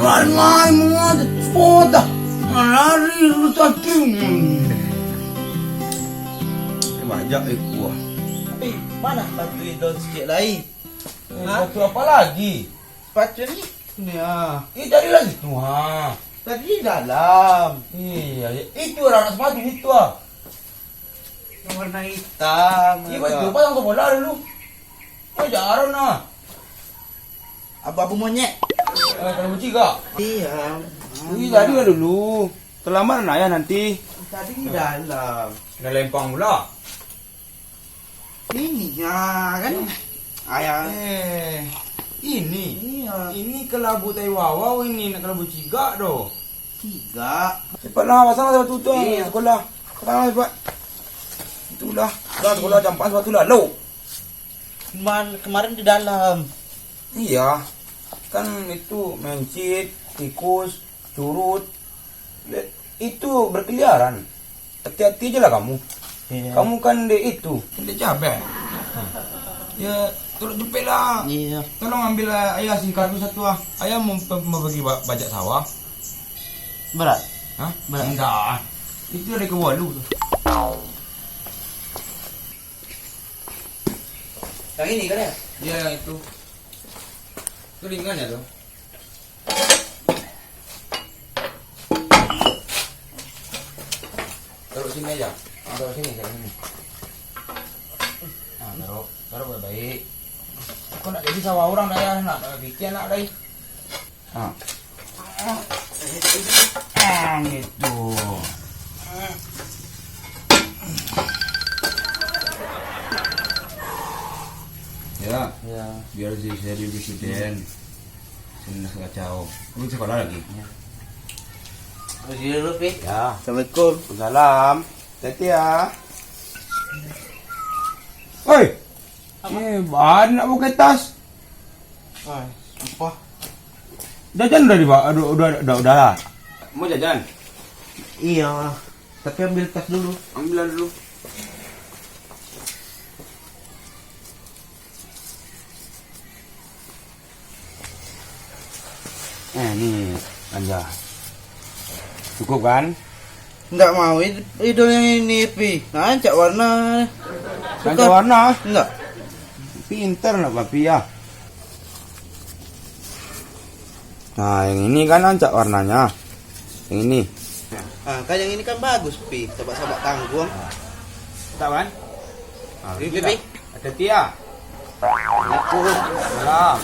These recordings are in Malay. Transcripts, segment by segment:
Main mga spota. Lari tadi. Banyak gua. Mana batu idol sikit lain? Batu apa lagi? Batu ni ya. Cari lagi tuh ha. Tadi di dalam. Iya, itu anak sepatu itu ah. Yang warna hitam. Iya betul, pasang bola dulu. Oh jarang nah. Abu-abu monyet. Kalau bertiga. Iya. Iya tadi lah dulu. Terlambat nak ya nanti. Tadi di dalam. Dah lempang pula. Ini ya kan. Ayah. Ini. Iya. Ini kelabu Taiwawa ini nak kelabu ciga doh. 3. Cepatlah pasang sepatu tu Iya. sekolah. Pasang cepat. Itulah. Dah sekolah jam 4 sepatu lah. Lo. Kemarin di dalam. Iya. Kan itu mencit, tikus, curut. Itu berkeliaran. Hati-hati aja lah kamu. Iya. Kamu kan dek itu, dek cabai. Ya, turut jepit lah. Iya. Tolong ambil ayah singkartu satu ah. Ayah mau bagi bajak sawah. Berat. Hah? Berat. Enggak. Itu dari ke Walu tuh. Yang ini kan ya? Iya, yang itu. Itu ringan ya tuh. Taruh sini aja. Taruh sini, sini. Nah, taruh baik-baik. Kau nak jadi sawah orang dah ya, nak bikin nak dah. Gitu. Ya, Ya. biar jadi presiden. Senang kacau. Lu sekolah lagi? Ya. Terus dulu, Pi. Ya. Assalamualaikum. Salam. Hati ya. Oi. Bahan nak pakai tas. Apa? Jajan udah dibawa. Udah lah. Mau jajan? Iya. Tapi ambil tas dulu. Ambil dulu. Nih, Anja. Cukup kan? Enggak mau idol yang ini, Pi. Nah, cak warna. Ganti warna. Enggak. Pinter lah papi ya. Nah, yang ini kan ancak warnanya. Yang ini. Ah, kan yang ini kan bagus, Pi. Sabak-sabak tanggung. Tahu kan? Nah, Pi, ini Pi. ada Tia. Salam.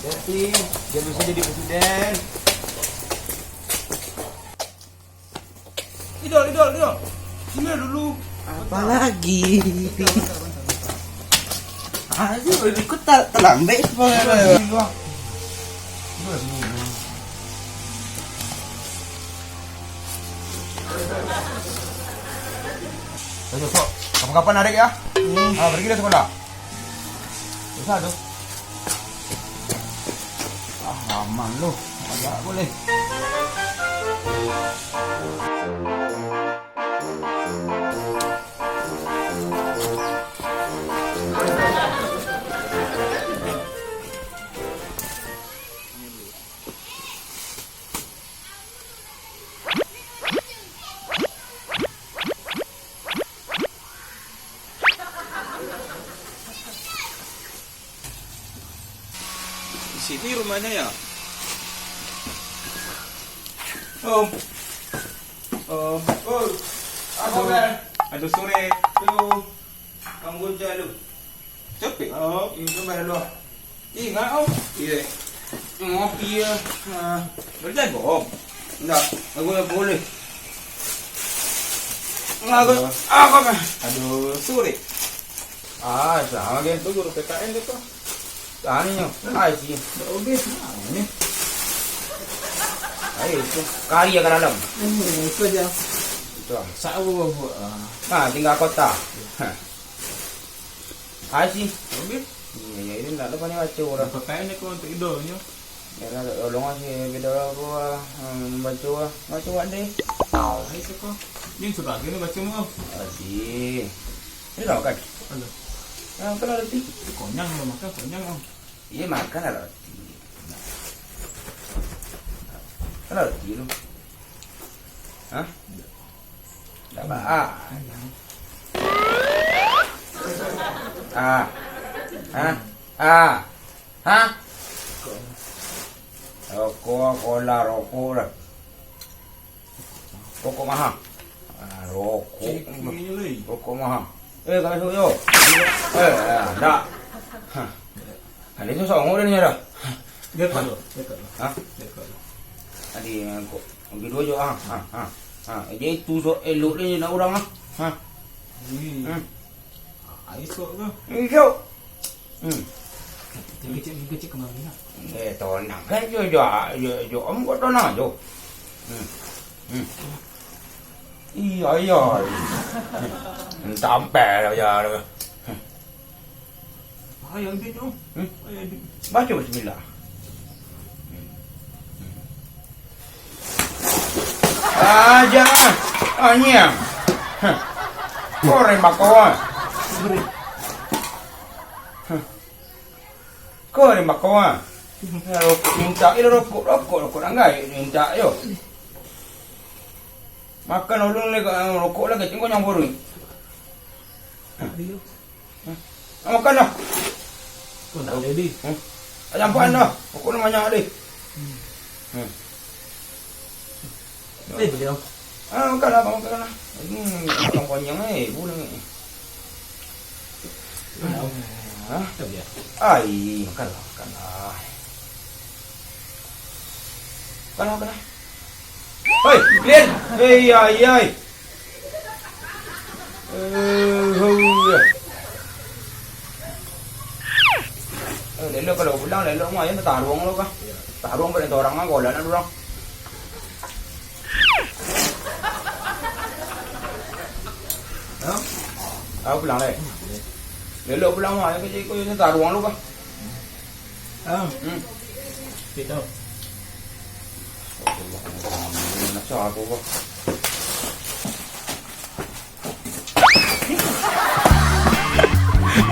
Jadi, dia bisa jadi presiden. Idol. Sini dulu. Apa lagi? Aduh, ikut terlambat sebenarnya. Besok, kapan-kapan adik ya? Pergi dari sekolah. Bisa tuh. Aman lu. Agak boleh. Di sini rumahnya ya? Om. Apa kan? Aduh sore. Tuh. Kamu kerja lu. Capek. Ini coba dulu. Ingat om. Iya. Ngopi ya. Berjago om. Enggak. Aku boleh. Enggak. Apa kan? Aduh sore. Sama kan tuh guru PKN itu. Tanya, sih. Oke. Ini. Ayo itu karya ke dalam. Itu aja. Itu. Sawo. Nah, tinggal kota. Sih. Oke. Iya, ini enggak ada paling baca orang. Pakaian ko untuk idolnya. Ya ada tolong sih beda gua baca deh. Ay ko. Yung surat ini baca mo. Adi. Ini tau kan? Ano? Yang kan roti. Konyang lo makan konyang om. Iya makan roti. Kan reti lu. Hah? Tak apa. Ah. Hah? Hah? Rokok lah. Rokok mahal. Rokok. Ini lagi. Rokok mahal. Kami suka yo. Tak. Ada tu seorang orang ni ada. Dia kalau. Hah? Tadi aku pergi dua je Jadi tu so elok ni nak orang Ini. Air sok ke? Elok. Kecil kemana nak? Tonang kan jo om có tonang jo. Iya. Sampai dah ya. Ayah dia tu. Baca bismillah. Jangan. Nyam. Korang bakawan. Korang bakawan. Minta rokok anggai minta yo. Makan ulun le rokok lah kecing kau yang boroi. Makan dah. Kau nak jadi. Jampan dah. Rokok ni banyak dah. Beliau. Makan lah. Orang panjang bulan ni. Tak dia. Ai, makan lah. Makan lah. Hei, Lin! Ai. Lelo kalau pulang lelo mah ya taruang lo kah? Taruang pada orang ah golan ada orang. Aku pulang leh. Lelo pulang mah ya kau ini taruang lo kah? Kita. Nak cakap aku kok.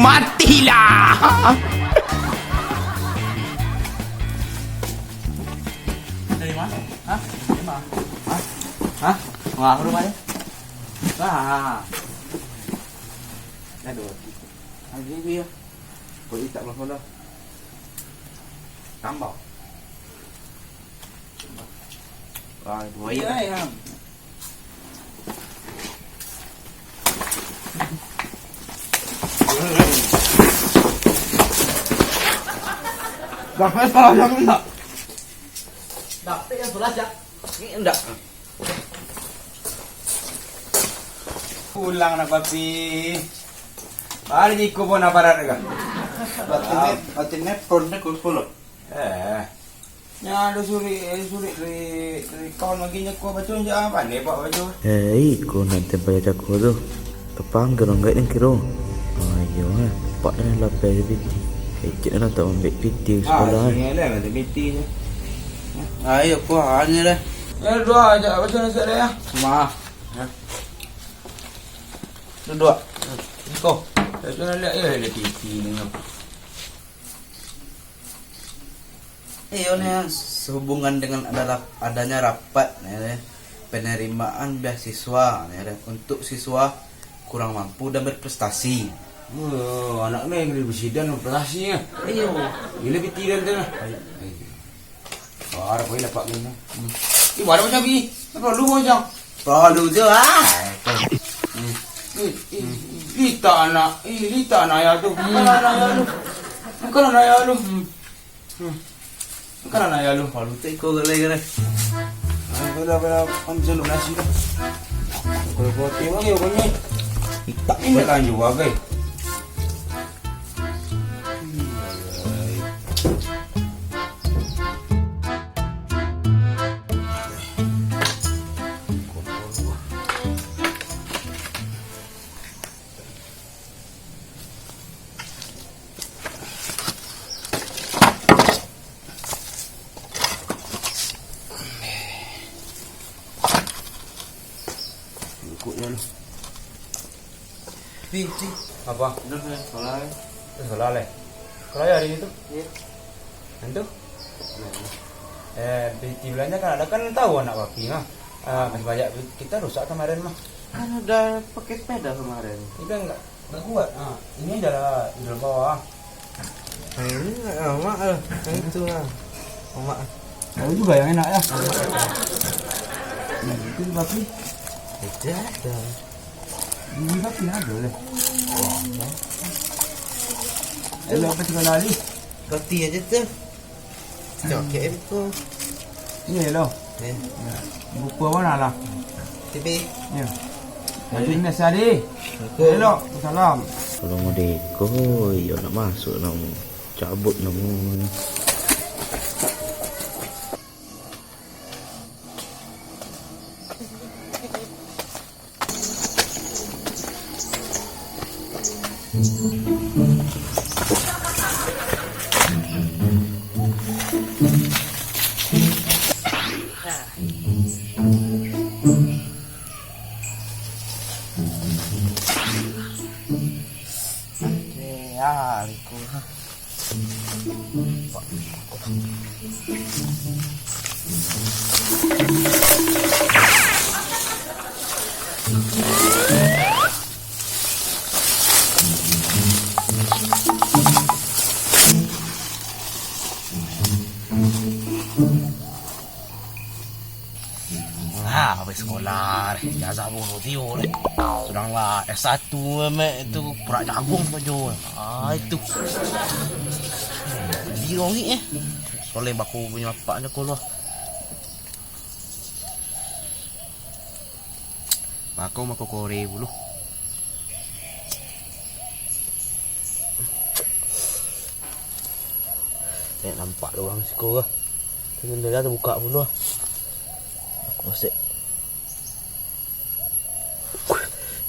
Matilah. Dari mana? Hah? Dari mana? Hah? Wah, rumahnya? Wah. Aduh. Lagi dia. Kau tak belum dah. Tambah. Rồi, Buaya ayam. Sampai salah yang enggak. Dapat yang belas ya. Ini enggak. Pulang nak papi. Balik ikut pun apa dah kan? Batinnya pernah kumpul. Nya ada suri dari kawan lagi nyaku baca je pandai pak baca. Ko nanti bayar aku tu. Tepang gerong gak ni kiro. Ayo pak dah lapar biti. Cik nak tak ambil biti sekolah. Ni lah ada biti je. Ayo ko hanya dah. Dua aja baca nasi dia. Mah. Dua. Kau. Baca nak lihat ada biti ni. Ini sehubungan dengan adanya rapat penerimaan beasiswa untuk siswa kurang mampu dan berprestasi. Anak ni kena bersidang operasi ya. Ayo. Bila biti dia tu. Harap boleh dapat ni. Mana macam ni? Apa lu macam? Perlu je Lita anak ya tu. Bukan anak ya tu. Bukan anak ya lu. Perlu tu ikut gale. Bila ambil nasi dah. Kalau kau tengok ni kau ni. Tak ni kan juga ke? Ikutnya lu. Binti. Apa? Dah solat. Sekolah leh. Sekolah hari ni tu? Ya. Nanti? PT belanja kan ada kan tahu anak papi mah. Masih banyak kita rusak kemarin mah. Kan udah pakai sepeda kemarin. Itu enggak kuat. Ini adalah idul bawah. Nah, ini emak yang itu lah. Emak. Tahu juga yang enak ya. Nah, itu papi. Ada. Ini papi ada deh. Hello, apa tinggal lali? Roti aja tuh. Cokek itu. Ini hello. Buku mana lah? TV. Ya. Jadi nasi hello, salam. Kalau mau deko, ya nak masuk nak mau cabut nak mau. Ya, liku. Habis sekolah jazah bunuh Tio ni. Sudahlah S1 mek tu perak jagung saja. Itu. Dia ni Soleh baku punya bapak ni keluar. Bakau mako kore dulu. Nampak orang sekolah. Jendela terbuka dulu. Aku masih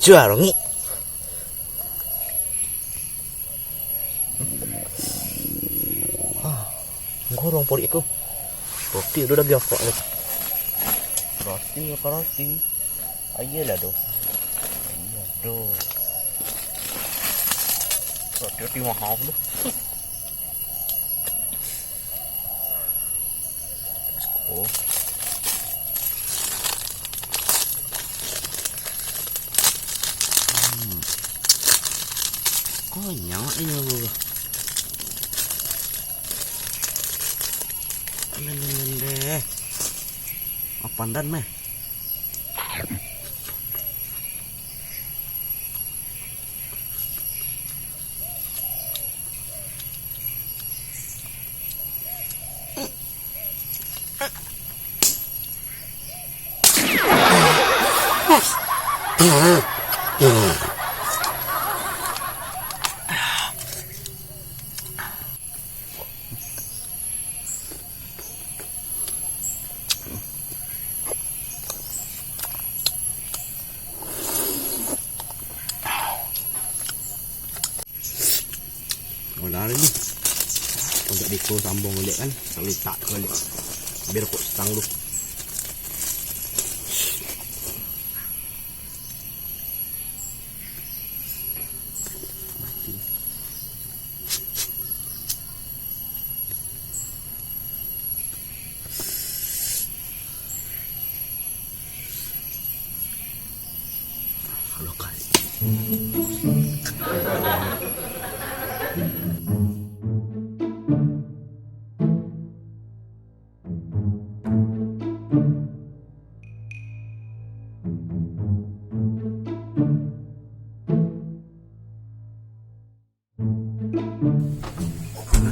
jual ni. Gorong pori aku. Roti udah lagi apa ni? Roti apa roti? Ayolah doh. Ayolah doh. Roti mahal tu. Oh. Konyol ini bu. Deh. Apa dan meh? Dah ni. Untuk diko sambung balik kan. Kalau tak balik. Biar kok setang dulu. Mati. Halo kali.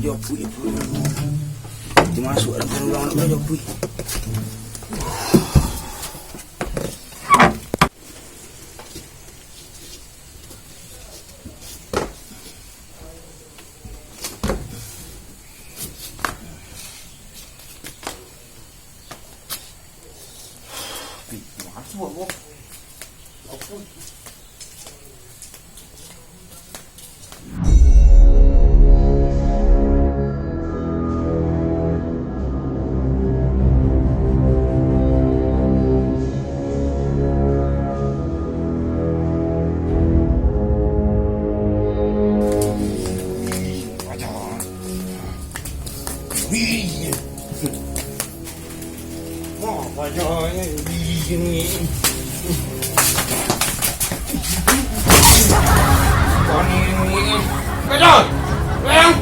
Jopui. Dimasuk dalam ruang nak jopui. Masuk bu. Apa? Wah, banyaknya biji ni. Ni. Kejap! Bayang!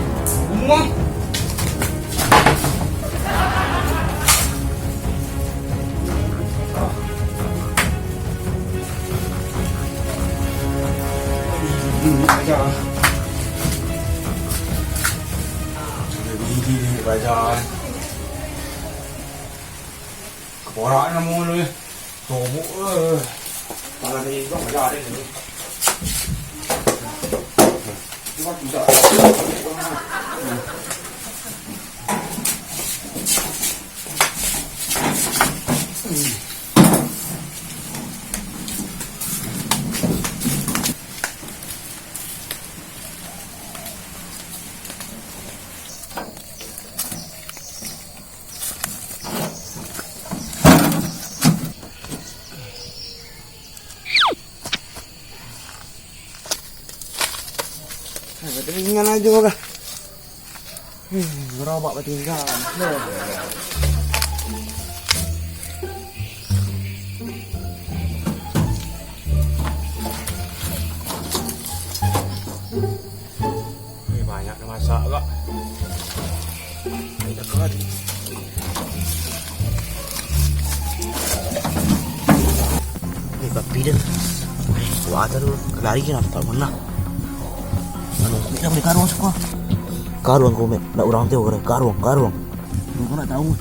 Umum! Kejap! Biji ni kejap. Keporak nama lu ya. Tobok lah. Kalau ni kau kejap ada ni. Cuma tidak. Tinggal aja kah? Gerobak bertinggal. Banyak masak kak. Ini dekat. Ni babi dia. Wah, tahu lari kan tak pernah. Kita beli karung semua. Karung kau nak orang tahu ke? Karung. Kau nak tahu?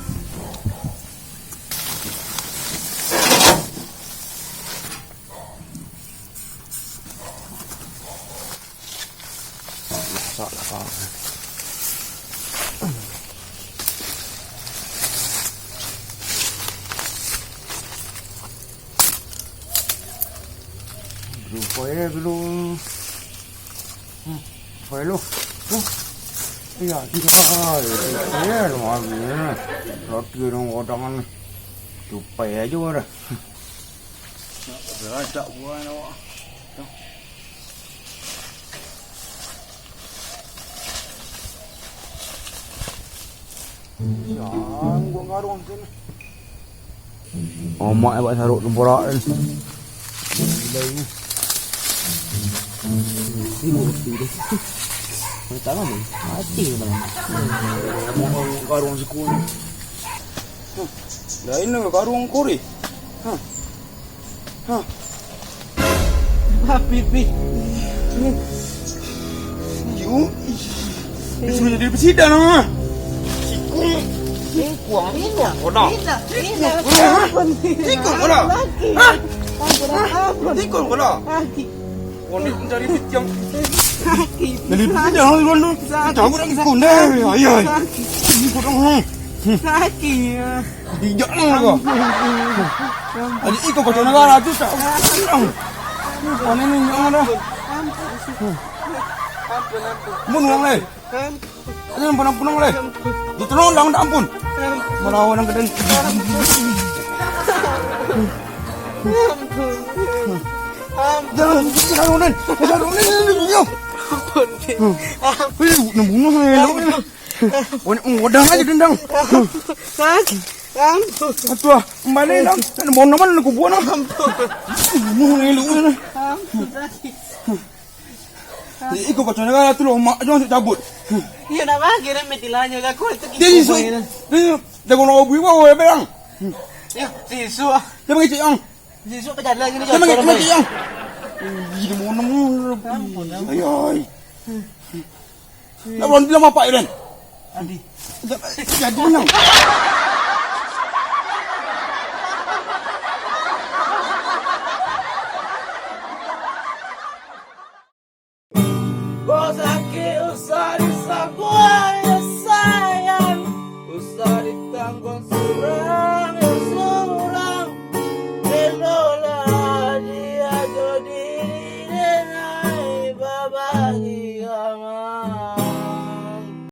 Masak lah kak. Belum. Phải luôn. Bây giờ thì thôi, thế rồi mọi người nó kia nó ngồi trong ăn chụp bè chứ rồi. Rửa chậu quá nó. Jangan gua ngarung sini. Omak buat saruk temporak ni. Gila. Tak apa ni, mati memang. Karung sekun. Lain lah karung kori. Pipi. You. Sudah jadi presiden ah. Sikung. Sikung kola. Oni mencari bit yang dari bit yang lu tahu orang sikun deh. Ayah. Ini kurang. Sakit. Bijak lah kau. Adik ikut kau negara tu tak. Mana ni yang ada? Munang leh. Ada yang punang leh. Ditolong dah ampun. Melawan orang keden. Jangan karunin. Ampun. Bunuh ni. Wadah aja dendang. Sakit. Ampun. Atua, kembali dong. Mau naman aku buat nak. Bunuh ni lu ni. Ampun sakit. Ikut kacau negara tu loh, mak jangan cabut. Iya nak bagi dan metilanya aku itu Dia isu. Dia jago nak bui bawa ya berang. Ya, sisu. Dia mengici yang. Sisu kejar lagi ni. Dia mengici yang. Ini mau namun. Ayai. Nak berhenti lama Pak Iren. Adi. Jadi yang.